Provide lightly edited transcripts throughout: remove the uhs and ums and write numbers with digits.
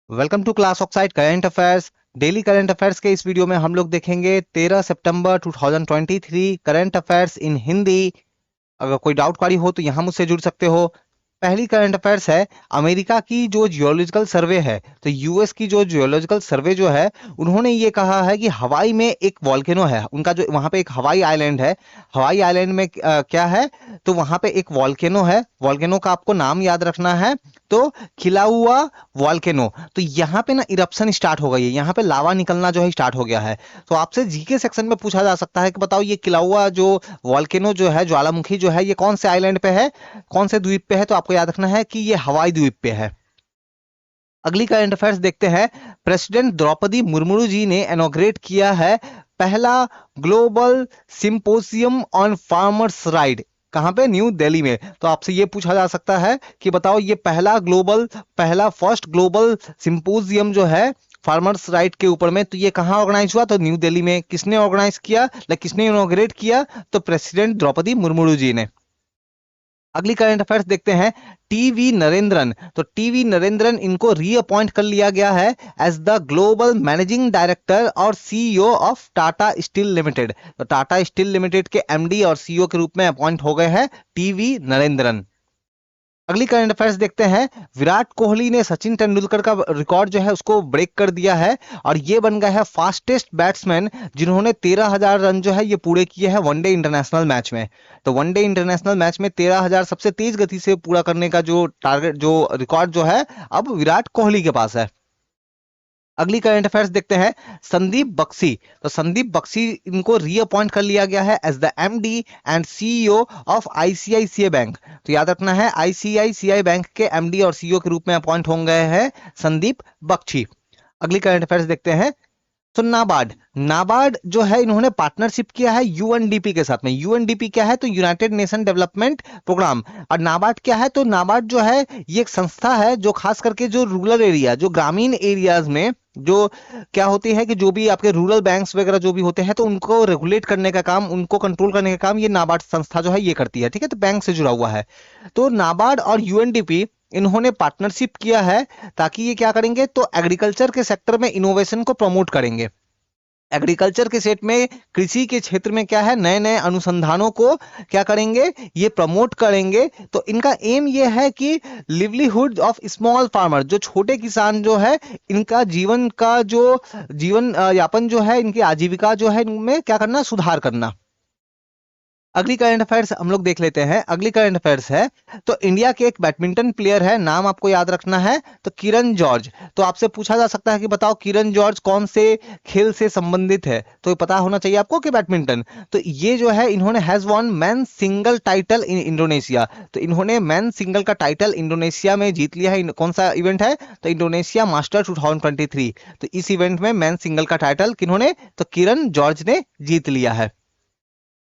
Welcome to class oxide current affairs. Daily current affairs के इस video में हम लोग देखेंगे 13 सितंबर 2023 करंट अफेयर्स इन हिंदी। अगर कोई डाउट क्वारी हो तो यहाँ मुझसे जुड़ सकते हो। पहली करंट अफेयर्स है, अमेरिका की जो जियोलॉजिकल सर्वे है, तो यूएस की जो जियोलॉजिकल सर्वे जो है, उन्होंने ये कहा है कि हवाई में एक वॉल्केनो है, उनका जो वहां पे एक हवाई आइलैंड है। हवाई आइलैंड में क्या है, तो वहां पे एक वॉल्केनो है। वॉल्केनो का आपको नाम याद रखना है, तो खिला हुआ वॉल्केनो। तो यहाँ पे ना इरप्शन स्टार्ट हो गई है, यहाँ पे लावा निकलना जो है स्टार्ट हो गया है। तो आपसे जीके सेक्शन में पूछा जा सकता है कि बताओ ये खिला हुआ जो वॉल्केनो जो है, ज्वालामुखी जो है, ये कौन से आइलैंड पे है, कौन से द्वीप पे है। तो आपको याद रखना है कि ये हवाई द्वीप पे है। अगली करंट अफेयर्स देखते हैं। प्रेसिडेंट द्रौपदी मुर्मू जी ने इनॉग्रेट किया है पहला global symposium on farmers right. कहां पे? न्यू दिल्ली में। तो आपसे ये पूछा जा सकता है कि बताओ ये पहला फर्स्ट ग्लोबल सिंपोजियम जो है फार्मर्स राइट के ऊपर में, तो ये कहाँ ऑर्गेनाइज हुआ? तो न्यू दिल्ली में। किसने ऑर्गेनाइज किया, किसने इनॉग्रेट किया? तो प्रेसिडेंट द्रौपदी मुर्मू जी ने। अगली करंट अफेयर्स देखते हैं। टीवी नरेंद्रन, तो टीवी नरेंद्रन इनको रीअपॉइंट कर लिया गया है as the global managing director और CEO of Tata steel limited. तो टाटा स्टील लिमिटेड के एमडी और सीईओ के रूप में अपॉइंट हो गए हैं टीवी नरेंद्रन। अगली करंट अफेयर्स देखते हैं। विराट कोहली ने सचिन तेंदुलकर का रिकॉर्ड जो है उसको ब्रेक कर दिया है, और ये बन गया है फास्टेस्ट बैट्समैन जिन्होंने 13,000 रन जो है ये पूरे किए हैं वनडे इंटरनेशनल मैच में। तो वनडे इंटरनेशनल मैच में 13,000 सबसे तेज गति से पूरा करने का जो टारगेट, जो रिकॉर्ड जो है, अब विराट कोहली के पास है। अगली करंट अफेयर्स देखते हैं। संदीप बख्शी, तो संदीप बख्शी इनको रीअपॉइंट कर लिया गया है as the MD and CEO of ICICI bank. तो याद रखना है, आईसीआईसीआई बैंक के एमडी और सीईओ के रूप में अपॉइंट हो गए हैं संदीप बख्शी। अगली करंट अफेयर्स देखते हैं। तो नाबार्ड, नाबार्ड जो है इन्होंने पार्टनरशिप किया है यूएनडीपी के साथ में। यूएनडीपी क्या है? तो यूनाइटेड नेशन डेवलपमेंट प्रोग्राम। और नाबार्ड क्या है? तो नाबार्ड जो है ये एक संस्था है जो खास करके जो रूरल एरिया, जो ग्रामीण एरियाज में जो क्या होती है कि जो भी आपके रूरल बैंक्स वगैरह जो भी होते हैं, तो उनको रेगुलेट करने का काम, उनको कंट्रोल करने का काम ये नाबार्ड संस्था जो है ये करती है। ठीक है, तो बैंक से जुड़ा हुआ है। तो नाबार्ड और यूएनडीपी इन्होंने पार्टनरशिप किया है, ताकि ये क्या करेंगे, तो एग्रीकल्चर के सेक्टर में इनोवेशन को प्रमोट करेंगे। एग्रीकल्चर के सेट में, कृषि के क्षेत्र में क्या है, नए नए अनुसंधानों को क्या करेंगे, ये प्रमोट करेंगे। तो इनका एम ये है कि लिवलीहुड ऑफ स्मॉल फार्मर, जो छोटे किसान जो है, इनका जीवन का जो जीवन यापन जो है, इनकी आजीविका जो है, इनमें क्या करना, सुधार करना। अगली करंट अफेयर्स हम लोग देख लेते हैं। अगली करंट अफेयर्स है, तो इंडिया के एक बैडमिंटन प्लेयर है, नाम आपको याद रखना है, तो किरण जॉर्ज। तो आपसे पूछा जा सकता है कि बताओ किरण जॉर्ज कौन से खेल से संबंधित है, तो ये पता होना चाहिए आपको कि बैडमिंटन। तो ये जो है, इन्होंने has one man single title in Indonesia. तो इन्होंने मैन सिंगल का टाइटल इंडोनेशिया में जीत लिया है। कौन सा इवेंट है? तो इंडोनेशिया मास्टर 2023। तो इस इवेंट में मैन सिंगल का टाइटल किन्होंने, तो किरण जॉर्ज ने जीत लिया है।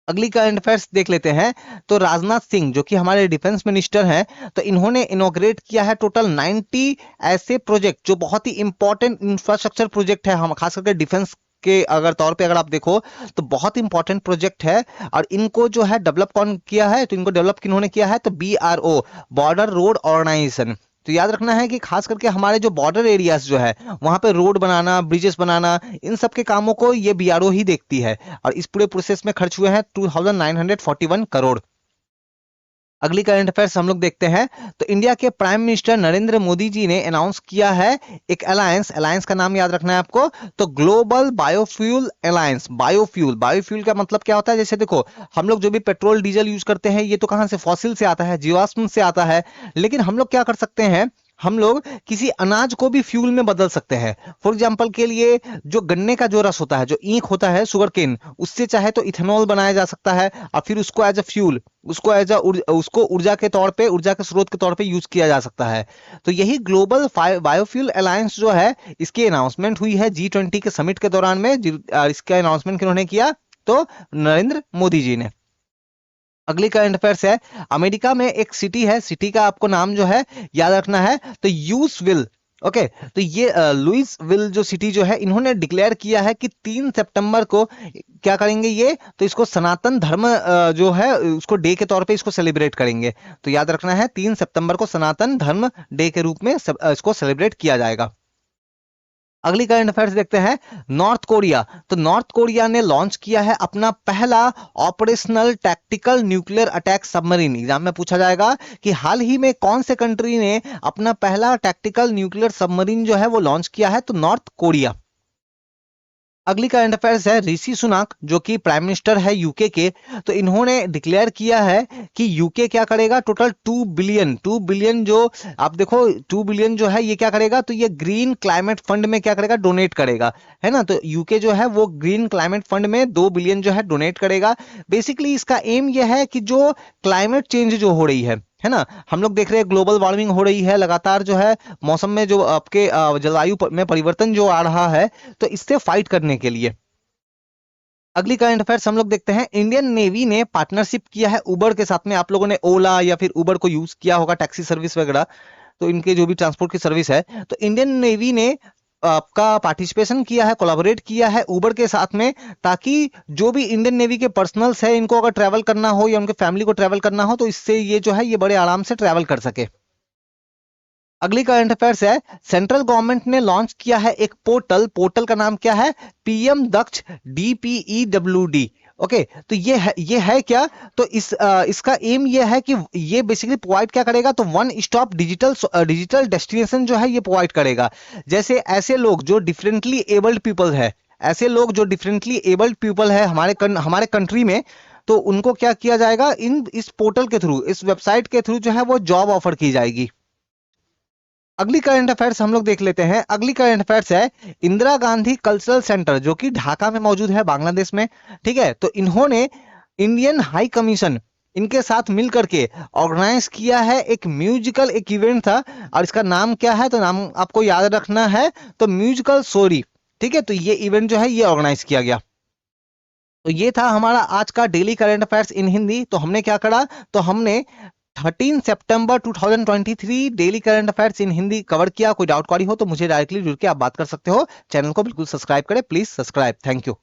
अगली करंट अफेयर्स देख लेते हैं। तो राजनाथ सिंह जो कि हमारे डिफेंस मिनिस्टर हैं, तो इन्होंने इनॉग्रेट किया है टोटल 90 ऐसे प्रोजेक्ट जो बहुत ही इंपॉर्टेंट इंफ्रास्ट्रक्चर प्रोजेक्ट है, हम खास करके डिफेंस के अगर तौर पे अगर आप देखो तो बहुत इंपॉर्टेंट प्रोजेक्ट है। और इनको जो है डेवलप कौन किया है, तो इनको डेवलप किन्होंने किया है, तो बीआरओ, बॉर्डर रोड ऑर्गेनाइजेशन। तो याद रखना है कि खास करके हमारे जो बॉर्डर एरियाज जो है, वहां पे रोड बनाना, ब्रिजेस बनाना, इन सब के कामों को ये बीआरओ ही देखती है। और इस पूरे प्रोसेस में खर्च हुए हैं 2941 करोड़। अगली करंट अफेयर्स हम लोग देखते हैं। तो इंडिया के प्राइम मिनिस्टर नरेंद्र मोदी जी ने अनाउंस किया है एक अलायंस, अलायंस का नाम याद रखना है आपको, तो global biofuel alliance. Biofuel, biofuel का मतलब क्या होता है? जैसे देखो, हम लोग जो भी पेट्रोल डीजल यूज करते हैं, ये तो कहां से, फॉसिल से आता है, जीवाश्म से आता है। लेकिन हम लोग क्या कर सकते हैं, हम लोग किसी अनाज को भी फ्यूल में बदल सकते हैं। फॉर एग्जाम्पल के लिए, जो गन्ने का जो रस होता है, जो ईंख होता है, शुगर केन, उससे चाहे तो इथेनॉल बनाया जा सकता है, और फिर उसको एज अ फ्यूल, उसको एज अ उसको ऊर्जा के तौर पे, ऊर्जा के स्रोत के तौर पे यूज किया जा सकता है। तो यही ग्लोबल बायोफ्यूल अलायंस जो है, इसकी अनाउंसमेंट हुई है G20 के समिट के दौरान में। इसका अनाउंसमेंट किन्होंने किया, तो नरेंद्र मोदी जी ने। अगली करंट अफेयर्स है। अमेरिका में एक सिटी है, सिटी का आपको नाम जो है याद रखना है, तो यूसविल। ओके, तो ये लुइसविल जो सिटी जो है, इन्होंने डिक्लेयर किया है कि 3 सितंबर को क्या करेंगे ये, तो इसको सनातन धर्म जो है उसको डे के तौर पे इसको सेलिब्रेट करेंगे। तो याद रखना है 3 सितंबर को सनातन धर्म डे के रूप में इसको सेलिब्रेट किया जाएगा। अगली करंट अफेयर्स देखते हैं। नॉर्थ कोरिया, तो नॉर्थ कोरिया ने लॉन्च किया है अपना पहला operational tactical nuclear attack submarine. Exam में पूछा जाएगा कि हाल ही में कौन से कंट्री ने अपना पहला टैक्टिकल न्यूक्लियर सबमरीन जो है वो लॉन्च किया है, तो नॉर्थ कोरिया। अगली करंट अफेयर्स है ऋषि सुनाक जो कि प्राइम मिनिस्टर है यूके के, तो इन्होंने डिक्लेयर किया है कि यूके क्या करेगा, टोटल 2 बिलियन जो आप देखो 2 बिलियन जो है ये क्या करेगा, तो ये ग्रीन क्लाइमेट फंड में क्या करेगा, डोनेट करेगा, है ना। तो यूके जो है वो ग्रीन क्लाइमेट फंड में 2 बिलियन जो है डोनेट करेगा। बेसिकली इसका एम ये है कि जो क्लाइमेट चेंज जो हो रही है ना, हम लोग देख रहे हैं ग्लोबल वार्मिंग हो रही है लगातार, जो है मौसम में जो आपके में परिवर्तन जो आ रहा है, तो इससे फाइट करने के लिए। अगली करंट अफेयर्स हम लोग देखते हैं। इंडियन नेवी ने पार्टनरशिप किया है उबर के साथ में। आप लोगों ने ओला या फिर उबर को यूज किया होगा, टैक्सी सर्विस वगैरह, तो इनके जो भी ट्रांसपोर्ट की सर्विस है, तो इंडियन नेवी ने आपका पार्टिसिपेशन किया है, कोलैबोरेट किया है उबर के साथ में, ताकि जो भी इंडियन नेवी के पर्सनल्स है इनको अगर ट्रैवल करना हो या उनके फैमिली को ट्रैवल करना हो, तो इससे ये जो है ये बड़े आराम से ट्रैवल कर सके। अगली करंट अफेयर्स है। सेंट्रल गवर्नमेंट ने लॉन्च किया है एक पोर्टल, पोर्टल का नाम क्या है, पीएम दक्ष DPEWD। ओके, तो ये है क्या, तो इसका एम ये है कि ये बेसिकली प्रोवाइड क्या करेगा, तो वन स्टॉप डिजिटल डेस्टिनेशन जो है ये प्रोवाइड करेगा। जैसे ऐसे लोग जो डिफरेंटली एबल्ड पीपल है, ऐसे लोग जो डिफरेंटली एबल्ड पीपल है हमारे कंट्री में, तो उनको क्या किया जाएगा, इस पोर्टल के थ्रू, इस वेबसाइट के थ्रू जो है वो जॉब ऑफर की जाएगी। अगली करंट अफेयर्स हम लोग देख लेते हैं। अगली करंट अफेयर्स है इंदिरा गांधी कल्चरल सेंटर जो कि ढाका में मौजूद है, बांग्लादेश में, ठीक है। तो इन्होंने इंडियन हाई कमीशन इनके साथ मिलकर के ऑर्गेनाइज किया है एक म्यूजिकल, एक इवेंट था, और इसका नाम क्या है, तो नाम आपको याद रखना है, तो म्यूजिकल सोरी, ठीक है। तो ये इवेंट जो है ये ऑर्गेनाइज किया गया। तो ये था हमारा आज का daily current affairs in Hindi. तो हमने क्या करा, तो हमने 13 सितंबर 2023 daily current affairs in Hindi cover किया। कोई डाउट क्वारी हो तो मुझे डायरेक्टली जुड़ के आप बात कर सकते हो। चैनल को बिल्कुल सब्सक्राइब करें, प्लीज सब्सक्राइब। Thank you.